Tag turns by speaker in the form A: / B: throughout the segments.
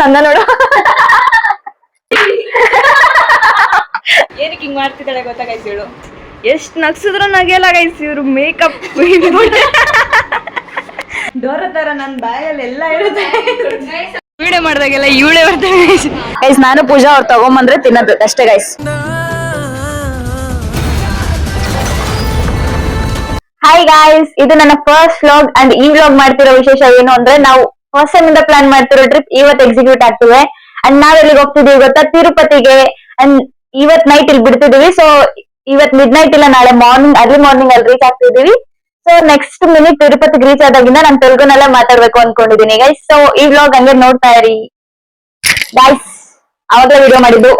A: ನಂದ ನೋಡು.
B: ಏನಕ್ಕೆ ಹಿಂಗ್ ಮಾಡ್ತಿದ್ದಾಳೆ ಗೊತ್ತಾ ಗೈಸ್ ಇವಳು? ಎಷ್ಟ್ ನಗ್ಸಿದ್ರು ನಗೆಲ್ಲ ಗೈಸ್ ಇವ್ರು ಮೇಕಪ್. ಡೋರ ತರ ನನ್ ಬ್ಯಾಗಲ್ಲಿ ಎಲ್ಲ ಇರುತ್ತೆ. ವಿಡಿಯೋ ಮಾಡಿದಾಗೆಲ್ಲ ಇವಳೇ ಬರ್ತಾಳೆ
A: ಗೈಸ್. ನಾನು ಪೂಜಾ ಅವ್ರು ತಗೊಂಬಂದ್ರೆ ತಿನ್ನೋದು ಅಷ್ಟೇ ಗೈಸ್. ಹಾಯ್ ಗಾಯ್ಸ್, ಇದು ನನ್ನ ಫಸ್ಟ್ ವ್ಲಾಗ್ ಅಂಡ್ ಈ ವ್ಲಾಗ್ ಮಾಡ್ತಿರೋ ವಿಶೇಷ ಏನು ಅಂದ್ರೆ ನಾವು ಫಸ್ಟ್ ಟೈಮ್ ಇಂದ ಪ್ಲಾನ್ ಮಾಡ್ತಿರೋ ಟ್ರಿಪ್ ಇವತ್ತು ಎಕ್ಸಿಕ್ಯೂಟ್ ಆಗ್ತಿದೆ. ಅಂಡ್ ನಾವ್ ಎಲ್ಲಿಗೆ ಹೋಗ್ತಿದೀವಿ ಗೊತ್ತಾ? ತಿರುಪತಿಗೆ. ಅಂಡ್ ಇವತ್ ನೈಟ್ ಇಲ್ಲಿ ಬಿಡ್ತಿದೀವಿ. ಸೊ ಇವತ್ ಮಿಡ್ ನೈಟ್ ಇಲ್ಲ, ನಾಳೆ ಮಾರ್ನಿಂಗ್ ಅರ್ಲಿ ಮಾರ್ನಿಂಗ್ ಅಲ್ಲಿ ರೀಚ್ ಆಗ್ತಿದೀವಿ. ಸೊ ನೆಕ್ಸ್ಟ್ ಮಿನಿಟ್ ತಿರುಪತಿಗೆ ರೀಚ್ ಆದಾಗಿಂದ ನಾನು ತೆಲುಗುನಲ್ಲೇ ಮಾತಾಡ್ಬೇಕು ಅನ್ಕೊಂಡಿದೀನಿ ಗೈಸ್. ಸೊ ಈ ವ್ಲಾಗ್ ಹಂಗೆ ನೋಡ್ತಾ ಇರಿ ಗೈಸ್. ಅವಾಗಲೇ ವಿಡಿಯೋ ಮಾಡಿದ್ದು,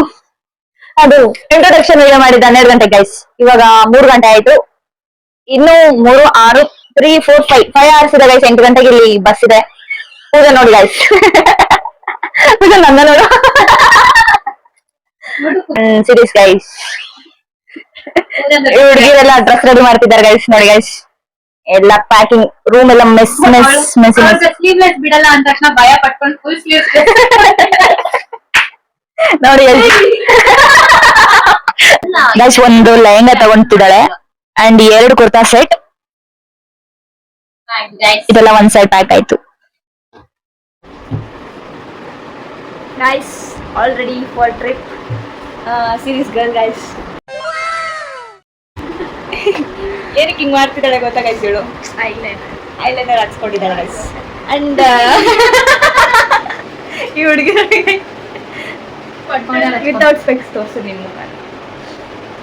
A: ಅದು ಇಂಟ್ರೊಡಕ್ಷನ್ ವಿಡಿಯೋ ಮಾಡಿದ್ದು 12 ಗಂಟೆ ಗೈಸ್. ಇವಾಗ 3 ಗಂಟೆ ಆಯ್ತು. ಇನ್ನು 3, 6, 3, 4, 5 ಅವರ್ಸ್ ಇದೆ ಗೈಸ್. 8 ಗಂಟೆಗೆ ಇಲ್ಲಿ ಬಸ್ ಇದೆ. ಪೂಜೆ ನೋಡಿ ಗೈಸ್. ಪೂಜೆ ನಂದ ನೋಡು. ಸೀರಿಯಸ್ ಗೈಸ್, ಹುಡುಗಿರೆಲ್ಲ ಡ್ರೆಸ್ ರೆಡಿ ಮಾಡ್ತಿದ್ದಾರೆ ಗೈಸ್. ನೋಡಿ ಗೈಸ್, ಎಲ್ಲ ಪ್ಯಾಕಿಂಗ್, ರೂಮ್ ಎಲ್ಲ ಮೆಸ್
C: ಸ್ಲೀವ್ಲೆಸ್ ಬಿಡಲ್ಲ ಅಂದ ತಕ್ಷಣ ಭಯ ಪಟ್ಕೊಂಡು ಫುಲ್ ಸ್ಲೀವ್ಸ್
A: ನೋಡಿ ಗೈಸ್. ಒಂದು ಲೆಹಂಗಾ ತಗೊಂತಿದ್ದಾಳೆ ಅಂಡ್ 2 ಕುರ್ತಾ ಸೆಟ್. ಇದೆಲ್ಲ ಒಂದ್ ಸೈಡ್ ಪ್ಯಾಕ್ ಆಯ್ತು
B: guys. All ready for trip. Series girl guys. ಏನಕ್ಕೆ ಹಿಂಗ್ ಮಾಡ್ತಿದ್ದಾಳೆ ಗೊತ್ತಾ ಗೈಸ್ ಇವಳು? Eyeliner ಹಚ್ಕೊಂಡಿದ್ದಾಳೆ guys. ಅಂಡ್ ಈ ಹುಡುಗಿ ವಿತೌಟ್ ಸ್ಪೆಕ್ಸ್ ತೋರಿಸು ನಿಮ್ಮ ಮುಖ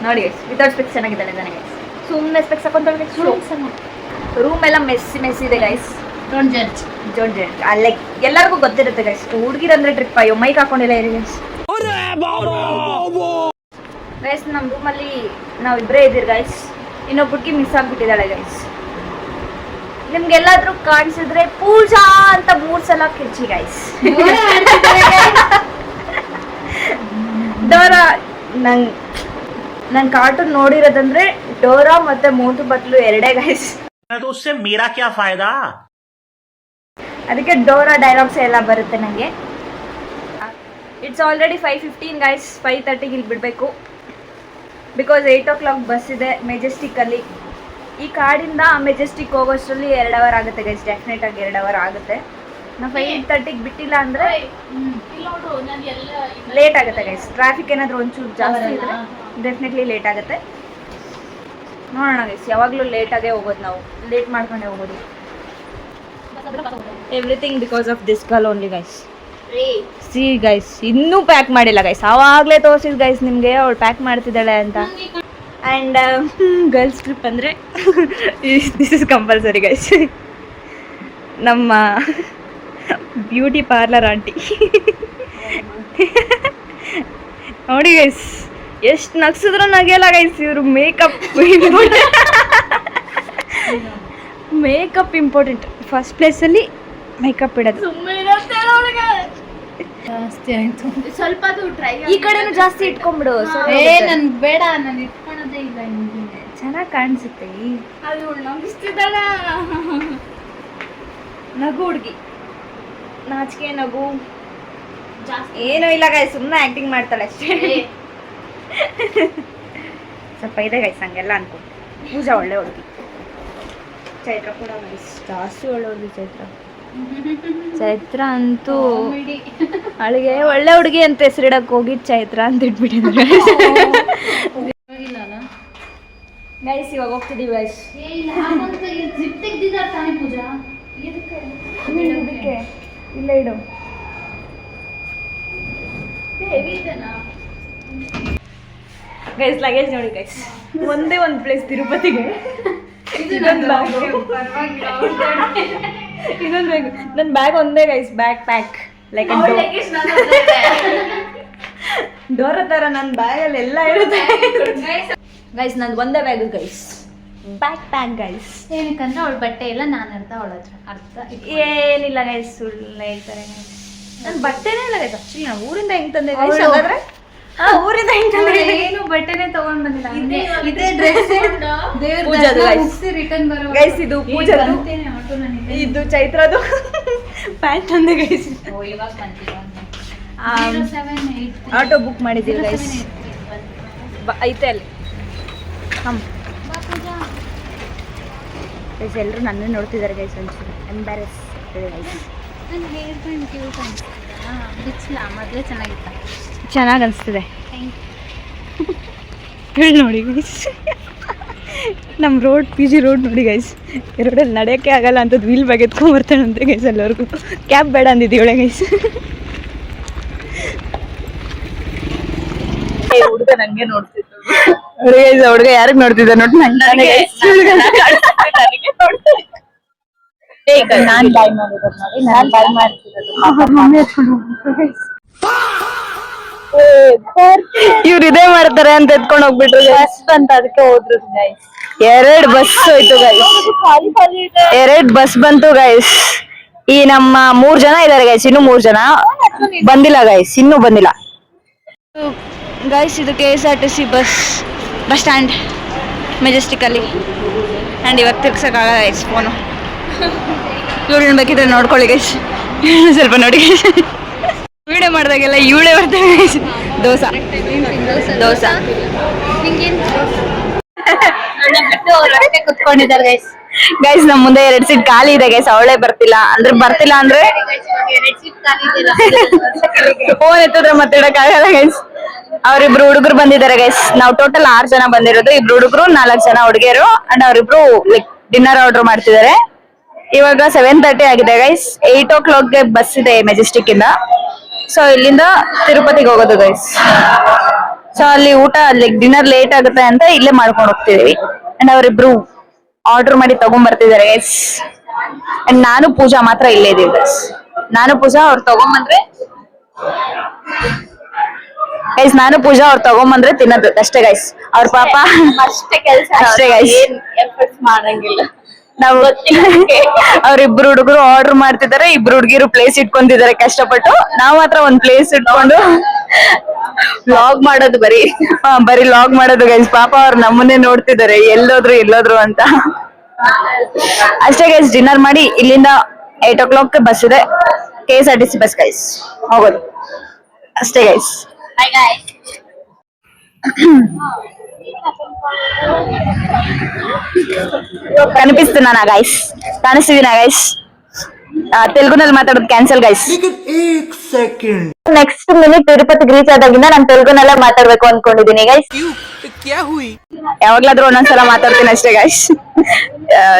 B: ನೋಡಿ ಗೈಸ್. ವಿತೌಟ್ ಸ್ಪೆಕ್ಸ್ ಚೆನ್ನಾಗಿದ್ದಾಳೆ ತಾನೆ ಗೈಸ್? ಸುಮ್ಮನೆ ಸ್ಪೆಕ್ಸ್ ಹಾಕೊಂಡ್ರೆ ರೂಮ್ ಎಲ್ಲ ಮೆಸ್ಸಿ ಇದೆ ಗೈಸ್.
C: Don't judge.
B: ಅಲ್ಲೇ ಎಲ್ಲರಿಗೂ ಗೊತ್ತಿರುತ್ತೆ ಗೈಸ್. ಹುಡುಗಿರಂದ್ರೆ ಟ್ರಿಪ್. ಅಯ್ಯೋ ಮೈಕ್ ಹಾಕೊಂಡಿಲ್ಲ ಇರಿ ಗೈಸ್. ಗೈಸ್ ನಮ್ಮ ರೂಮಲ್ಲಿ ನಾವಿಬ್ಬರೇ ಇದ್ದೀರಿ ಗೈಸ್. ಇನ್ನೊಬ್ಬ ಹುಡುಗಿ ಮಿಸ್ ಆಗ್ಬಿಟ್ಟಿದ್ದಾಳೆ ಗೈಸ್. ನಿಮ್ಗೆಲ್ಲಾದ್ರೂ ಕಾಣಿಸಿದ್ರೆ ಪೂಜಾ ಅಂತ 3 ಸಲ ಕಿರ್ಚಿ ಗೈಸ್. ಡೋರಾ, ನನ್ ಕಾರ್ಟೂನ್ ನೋಡಿರೋದಂದ್ರೆ ಡೋರಾ ಮತ್ತೆ ಮೋಟು ಪತ್ಲು 2 ಗೈಸ್. ಅದಕ್ಕೆ ಡೋರಾ ಡೈಲಾಗ್ಸ್ ಎಲ್ಲ ಬರುತ್ತೆ ನಂಗೆ. It's already 5:15 guys. 5:30 ಇಲ್ಲಿ ಬಿಡಬೇಕು. ಬಿಕಾಸ್ 8 o'clock ಬಸ್ ಇದೆ ಮೆಜೆಸ್ಟಿಕ್ ಅಲ್ಲಿ. ಈ ಕಾಡಿಂದ ಮೆಜೆಸ್ಟಿಕ್ ಹೋಗೋಷ್ಟರಲ್ಲಿ 2 ಅವರ್ ಆಗುತ್ತೆ ಗೈಸ್. ಡೆಫಿನೆಟ್ ಆಗಿ 2 ಅವರ್ ಆಗುತ್ತೆ. ನಾವು 5:30 ಬಿಟ್ಟಿಲ್ಲ ಅಂದ್ರೆ ಲೇಟ್ ಆಗುತ್ತೆ ಗೈಸ್. ಟ್ರಾಫಿಕ್ ಏನಾದರೂ ಒಂಚೂರು ಜಾಸ್ತಿ ಇದ್ರೆ ಡೆಫಿನೆಟ್ಲಿ ಲೇಟ್ ಆಗುತ್ತೆ. ನೋಡೋಣ ಗೈಸ್, ಯಾವಾಗಲೂ ಲೇಟಾಗೇ ಹೋಗೋದು ನಾವು. ಲೇಟ್ ಮಾಡ್ಕೊಂಡೇ ಹೋಗೋದು. Everything because of this girl only guys. C guys, ಇನ್ನೂ ಪ್ಯಾಕ್ ಮಾಡಿಲ್ಲ ಗೈಸ್. ಆವಾಗಲೇ ತೋರಿಸಿದ್ ಗೈಸ್ ನಿಮಗೆ ಅವಳು ಪ್ಯಾಕ್ ಮಾಡ್ತಿದ್ದಾಳೆ ಅಂತ. ಆ್ಯಂಡ್ ಗರ್ಲ್ಸ್ ಟ್ರಿಪ್ ಅಂದರೆ ದಿಸ್ ಇಸ್ ಕಂಪಲ್ಸರಿ ಗೈಸ್. ನಮ್ಮ ಬ್ಯೂಟಿ ಪಾರ್ಲರ್ ಆಂಟಿ ನೋಡಿ ಗೈಸ್, ಎಷ್ಟು ನಗ್ಸಿದ್ರು ನಗೆಲ್ಲ ಗೈಸ್. ಇವರು ಮೇಕಪ್ ಇಂಪಾರ್ಟೆಂಟ್. ಫಸ್ಟ್ ಪ್ಲೇಸಲ್ಲಿ ಮೇಕಪ್ ಇಡೋದು.
C: ಜಾಸ್ತಿ ಆಯ್ತು. ಸ್ವಲ್ಪ
B: ಈ ಕಡೆನೂ ಜಾಸ್ತಿ ಇಟ್ಕೊಂಡ್ಬಿಡು.
C: ನನ್ ಬೇಡ, ನಾನು ಇಟ್ಕೊಳೋದೇ ಇಲ್ಲ.
B: ಚೆನ್ನಾಗಿ ಕಾಣಿಸುತ್ತೆ. ನಗು ಹುಡುಗಿ, ನಾಚಿಕೆ ನಗು ಏನೂ ಇಲ್ಲ ಗೈಸ್. ಸುಮ್ಮನೆ ಆ್ಯಕ್ಟಿಂಗ್ ಮಾಡ್ತಾಳೆ ಅಷ್ಟೇ. ಸ್ವಲ್ಪ ಇದೆ ಗೈಸ್, ಹಂಗೆಲ್ಲ ಅನ್ಕೊ. ಪೂಜಾ ಒಳ್ಳೆ ಹುಡುಗಿ. ಚೈತ್ರ ಕೂಡ ಗೈಸ್ ಜಾಸ್ತಿ ಒಳ್ಳೆ ಹುಡುಗಿ. ಚೈತ್ರ ಅಂತೂ ಅವಳಿಗೆ ಒಳ್ಳೆ ಹುಡುಗಿ ಅಂತ ಹೆಸರಿಡಕ್ಕೆ ಹೋಗಿ ಚೈತ್ರ ಅಂತ ಇಟ್ಬಿಟ್ಟಿದ್ದಾರೆ ಗೈಸ್. ಇವಾಗ ಹೋಗ್ತಿದ್ದೀವಿ ಗೈಸ್. ಇಲ್ಲ ಇಡು ಗೈಸ್. ಲಗೇಜ್ ನೋಡಿ ಗೈಸ್, ಒಂದೇ ಒಂದು ಪ್ಲೇಸ್ ತಿರುಪತಿಗೆ. ಇದೊಂದು ಬ್ಯಾಗ್, ನನ್ನ ಬ್ಯಾಗ್ ಒಂದೇ guys. Bag pack like Dora ತರ ನನ್ನ ಬ್ಯಾಗಲ್ಲಿ ಎಲ್ಲ ಇರುತ್ತೆ ಗೈಸ್. ನಂದು ಒಂದೇ bag guys. Backpack guys.
C: ಏನಕ್ಕಂದ್ರೆ ಅವಳ ಬಟ್ಟೆ ಎಲ್ಲ ನಾನು ಅರ್ಥ
B: ಏನಿಲ್ಲ ಗೈಸ್, ಸುಳ್ಳು ಹೇಳ್ತಾರೆ ಗೈಸ್. ನನ್ನ ಬಟ್ಟೆನೇ ಇಲ್ಲ ಗೈಸ್. ಆಕ್ಚುಲಿ ನಾವು ಊರಿಂದ ಹೆಂಗ್ ತಂದೆ ಗೈಸ್? ಹಾಗಾದ್ರೆ ಊರಿಂದ ಹೆಂಗ್ ತಂದೆ?
C: ಏನು ಬಟ್ಟೆನೇ ತಗೊಂಡ್ ಬಂದಿಲ್ಲ.
B: ಇದೇ ಡ್ರೆಸ್
C: ಪೂಜಾದು ರಿಟರ್ನ್ ಬರೋ
B: ಗೈಸ್. ಇದು ಪೂಜಾದು, ಇದು ಚೈತ್ರದು ಪ್ಯಾಂಟ್ ತಂದೆ ಗೈಸ್.
C: ಇವಾಗ ಬಂದಿಲ್ಲ.
B: ಆಟೋ ಬುಕ್ ಮಾಡಿದ್ದೀವಿ ಗೈಸ್. ಐತೆ ಅಲ್ಲಿ ಗೈಸ್. ಎಲ್ಲರೂ ನನ್ನೇ ನೋಡ್ತಿದ್ದಾರೆ ಗೈಸ್. ಒಂಚೂರು ಎಂಬ್ಯಾರೆಸ್ ಗೈಸ್.
C: ಮೊದಲೇ ಚೆನ್ನಾಗಿತ್ತ.
B: ಚೆನ್ನಾಗಿ ಅನಿಸ್ತಿದೆ. ಹೇಳಿ ನೋಡಿ ಗೈಸ್. ನಮ್ಮ ರೋಡ್ ಪಿ ಜಿ ರೋಡ್ ನೋಡಿ ಗೈಸ್. ರೋಡಲ್ಲಿ ನಡೆಯೋಕ್ಕೆ ಆಗಲ್ಲ ಅಂತದ್ದು ವೀಲ್ ಬ್ಯಾಗ್ ಎತ್ಕೊಂಡ್ಬರ್ತಾನಂತೆ ಗೈಸ್. ಎಲ್ಲರಿಗೂ ಕ್ಯಾಬ್ ಬೇಡ ಅಂದಿದ್ದೀವಳೆ ಗೈಸ್.
C: ಹುಡುಗ ನಂಗೆ ನೋಡ್ತಿತ್ತು.
B: ಹುಡುಗ ಯಾರಿಗೆ ನೋಡ್ತಿದ್ದ ನೋಡಿ ನಂಗೆ.
C: ನಾನ್ ಬಾಯ್ ಮಾಡಿರೋದು ನೋಡಿ. ನಾನ್ ಬಾಯ್ ಮಾಡ್ತಿರೋದು.
B: ಇವ್ರು ಇದೇ ಮಾಡ್ತಾರೆ ಅಂತ ಎತ್ಕೊಂಡು ಹೋಗ್ಬಿಟ್ರು.
C: ಬಸ್ ಬಂತ ಅದಕ್ಕೆ ಹೋದ್ರು ಗೈಸ್.
B: 2 ಬಸ್ ಹೋಯ್ತು ಗೈಸ್. 2 ಬಸ್ ಬಂತು ಗೈಸ್. ಈ ನಮ್ಮ 3 ಜನ ಇದಾರೆ ಗೈಸ್. ಇನ್ನು 3 ಜನ ಬಂದಿಲ್ಲ ಗೈಸ್. ಇನ್ನೂ ಬಂದಿಲ್ಲ ಗೈಸ್. ಇದು KSRTC ಬಸ್ ಸ್ಟ್ಯಾಂಡ್ ಮೆಜೆಸ್ಟಿಕಲ್ಲಿ. ಆ್ಯಂಡ್ ಇವಾಗ ತಿರ್ಗ್ಸೋಕ್ಕಾಗಲ್ಲ ಗೈಸ್ ಫೋನು. ಇವಳನ್ನ ಬೇಕಿದ್ರೆ ನೋಡ್ಕೊಳ್ಳಿ ಗೈಸ್. ಸ್ವಲ್ಪ ನೋಡಿ ಗೈಸ್. ವಿಡಿಯೋ ಮಾಡಿದಾಗೆಲ್ಲ ಇವಳೇ ಬರ್ತಾರೆ ಗೈಸ್. ದೋಸೆ
C: ಕುತ್ಕೊಂಡಿದ್ದಾರೆ ಗೈಸ್.
B: ಗೈಸ್ ನಮ್ಮ ಮುಂದೆ 2 ಸೀಟ್ ಖಾಲಿ ಇದೆ ಗೈಸ್. ಅವಳೇ ಬರ್ತಿಲ್ಲ ಅಂದ್ರೆ ಫೋನ್ ಎತ್ತಿದ್ರೆ ಮಾತಾಡಕ್ಕಾಗಲ್ಲ ಗೈಸ್. ಅವ್ರಿಬ್ರು ಹುಡುಗರು ಬಂದಿದ್ದಾರೆ ಗೈಸ್. ನಾವು ಟೋಟಲ್ 6 ಜನ ಬಂದಿರೋದು. 2 ಹುಡುಗರು 4 ಜನ ಹುಡುಗಿಯರು. ಅಂಡ್ ಅವ್ರಿಬ್ರು ಲೈಕ್ ಡಿನ್ನರ್ ಆರ್ಡರ್ ಮಾಡ್ತಿದ್ದಾರೆ. ಇವಾಗ 7:30 ಆಗಿದೆ ಗೈಸ್. 8 o'clock ಬಸ್ ಇದೆ ಮೆಜೆಸ್ಟಿಕ್ ಇಂದ. ಸೊ ಇಲ್ಲಿಂದ ತಿರುಪತಿಗೆ ಹೋಗೋದು ಗೈಸ್. ಸೊ ಅಲ್ಲಿ ಊಟ ಲೈಕ್ ಡಿನ್ನರ್ ಲೇಟ್ ಆಗುತ್ತೆ ಅಂತ ಇಲ್ಲೇ ಮಾಡ್ಕೊಂಡು ಹೋಗ್ತಿದೀವಿ. ಅಂಡ್ ಅವರಿಬ್ರು ಆರ್ಡರ್ ಮಾಡಿ ತಗೊಂಡ್ಬರ್ತಿದ್ದಾರೆ ಗೈಸ್. ಅಂಡ್ ನಾನು ಪೂಜಾ ಮಾತ್ರ ಇಲ್ಲೇ ಇದೀವಿ ಗೈಸ್. ನಾನು ಪೂಜಾ ಅವ್ರು ತಗೊಂಬಂದ್ರೆ ತಿನ್ನೋದು ಅಷ್ಟೇ ಗೈಸ್. ಅವ್ರ ಪಾಪ
C: ಅಷ್ಟೇ ಕೆಲಸ.
B: ಅಷ್ಟೇ ಗೈಸ್.
C: ಎಫರ್ಟ್ಸ್ ಮಾಡಂಗಿಲ್ಲ
B: ನಾವು. ಅವ್ರಿಬ್ರು ಹುಡುಗರು ಆರ್ಡರ್ ಮಾಡ್ತಿದ್ದಾರೆ. 2 ಹುಡುಗಿರು ಪ್ಲೇಸ್ ಇಟ್ಕೊಂತಿದ್ದಾರೆ ಕಷ್ಟಪಟ್ಟು. ನಾವ್ ಮಾತ್ರ ಒಂದ್ ಪ್ಲೇಸ್ ಇಟ್ಕೊಂಡು
C: ವ್ಲಾಗ್ ಮಾಡೋದು ಬರೀ
B: ಲಾಗ್ ಮಾಡೋದು ಗೈಸ್. ಪಾಪ ಅವ್ರು ನಮ್ಮನ್ನೇ ನೋಡ್ತಿದ್ದಾರೆ ಎಲ್ಲೋದ್ರು ಅಂತ. ಅಷ್ಟೇ ಗೈಸ್. ಡಿನ್ನರ್ ಮಾಡಿ ಇಲ್ಲಿಂದ 8 o'clock ಬಸ್ ಇದೆ. KSRTC ಬಸ್ ಗೈಸ್ ಹೋಗೋದು ಅಷ್ಟೇ ಗೈಸ್.
C: Hi guys.
B: ಕನಿಪಿಸ್ತೀನ ಗೈಸ್. ಕಾಣಿಸ್ತಿದ್ದೀನ ಗೈಸ್. ತೆಲುಗುನಲ್ಲಿ ಮಾತಾಡೋದು ಕ್ಯಾನ್ಸಲ್ ಗೈಸ್. ನೆಕ್ಸ್ಟ್ ಮಿನಿಟ್ ತಿರುಪತಿಗೆ ರೀಚ್ ಆದಾಗಿಂದ ನಾನು ತೆಲುಗುನಲ್ಲೇ ಮಾತಾಡ್ಬೇಕು ಅನ್ಕೊಂಡಿದೀನಿ ಗೈಸ್. ಯಾವಾಗ್ಲಾದ್ರೂ ಒಂದೊಂದ್ಸಲ ಮಾತಾಡ್ತೀನಿ ಅಷ್ಟೇ ಗೈಸ್.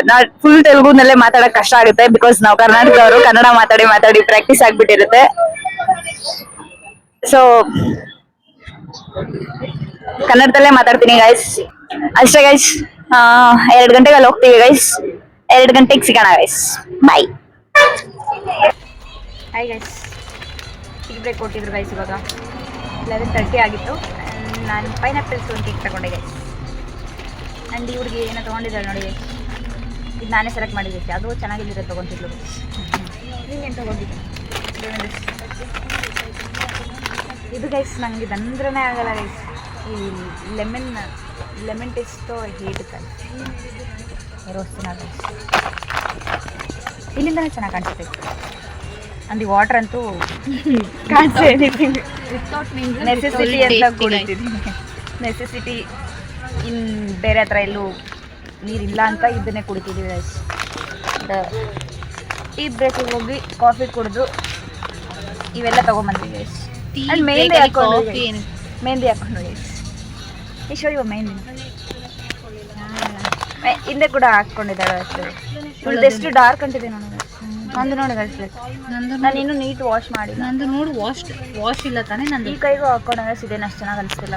B: ನಾ ಫುಲ್ ತೆಲುಗುನಲ್ಲೇ ಮಾತಾಡಕ್ ಕಷ್ಟ ಆಗುತ್ತೆ. ಬಿಕಾಸ್ ನಾವು ಕರ್ನಾಟಕದವರು. ಕನ್ನಡ ಮಾತಾಡಿ ಪ್ರಾಕ್ಟೀಸ್ ಆಗ್ಬಿಟ್ಟಿರುತ್ತೆ. ಸೊ ಕನ್ನಡದಲ್ಲೇ ಮಾತಾಡ್ತೀನಿ ಗೈಸ್ ಅಷ್ಟೇ ಗೈಸ್. 2 ಗಂಟೆಗೆ ಅಲ್ಲಿ ಹೋಗ್ತೀವಿ ಗೈಸ್. 2 ಗಂಟೆಗೆ ಸಿಗೋಣ guys. Bye. Hi guys. Tea break ಕೊಟ್ಟಿದ್ರು ಗೈಸ್. ಇವಾಗ 11:30 ಆಗಿತ್ತು. ನಾನು ಪೈನಾಪಲ್ಸ್ ಒಂದು ಕೇಕ್ ತಗೊಂಡೆ ಗೈಸ್. ಆ್ಯಂಡ್ ಇವ್ರಿಗೆ ಏನೋ ತೊಗೊಂಡಿದ್ದಾಳೆ ನೋಡಿ ಗೈಸ್. ಇದು ನಾನೇ ಸೆಲೆಕ್ಟ್ ಮಾಡಿದ್ದೆ. ಅದು ಚೆನ್ನಾಗಿದ್ದಿರೋ ತೊಗೊಂತಿದ್ಲು ಗೈಸ್. ನೀನೇನು ತೊಗೊಂಡಿದ್ದೆ? ಇದು ಗೈಸ್ ನಂಗೆ ಇದಂದ್ರೇ ಆಗಲ್ಲ ಗೈಸ್. ಈ ಲೆಮನ್ ಟೇಸ್ಟು ಹೇಳುತ್ತೆ. ರೋಸ್ತಿನ ಗೈಸ್. ಇಲ್ಲಿಂದನೇ ಚೆನ್ನಾಗಿ ಕಾಣಿಸುತ್ತೆ. ಅಂದ್ ಈ ವಾಟರ್ ಅಂತೂ ನೆಸೆಸಿಟಿ ಅಂತ ಕುಡಿತಿದ್ದೀನಿ. ನೆಸೆಸಿಟಿ ಇನ್ ಬೇರೆ ಹತ್ರ ಎಲ್ಲೂ ನೀರಿಲ್ಲ ಅಂತ ಇದನ್ನೇ ಕುಡಿತಿದ್ದೀವಿ ಗೈಸ್. ಟೀ ಬ್ರೇಕಿಗೆ ಹೋಗಿ ಕಾಫಿ ಕುಡಿದು ಇವೆಲ್ಲ ತೊಗೊಂಬಂದ್ವಿ ಗೈಸ್. ಅಂಡ್ ಮೆಹಂದಿ ಹಾಕೊಂಡು ಗೈಸ್. ಈಶ್ವರಿ ಮೆಹಂದಿ ಹಿಂದೆ ಕೂಡ ಹಾಕ್ಕೊಂಡಿದ್ದಾಳೆ ಅಷ್ಟು. ಎಷ್ಟು ಡಾರ್ಕ್ ಅಂತಿದೆ ನೋಡಿ. ನಂದು ನೋಡಿ ಗೈಸ್. ನಾನು ಇನ್ನೂ ನೀಟ್ ವಾಶ್ ಮಾಡಿ.
C: ನಂದು ನೋಡು ವಾಶ್ ಇಲ್ಲ ತಾನೇ. ನಂದು
B: ಈ ಕೈಗೂ ಹಾಕೊಂಡಾಗ ಸಿದೇನು ಅಷ್ಟು ಚೆನ್ನಾಗಿ ಅನಿಸ್ತಿಲ್ಲ.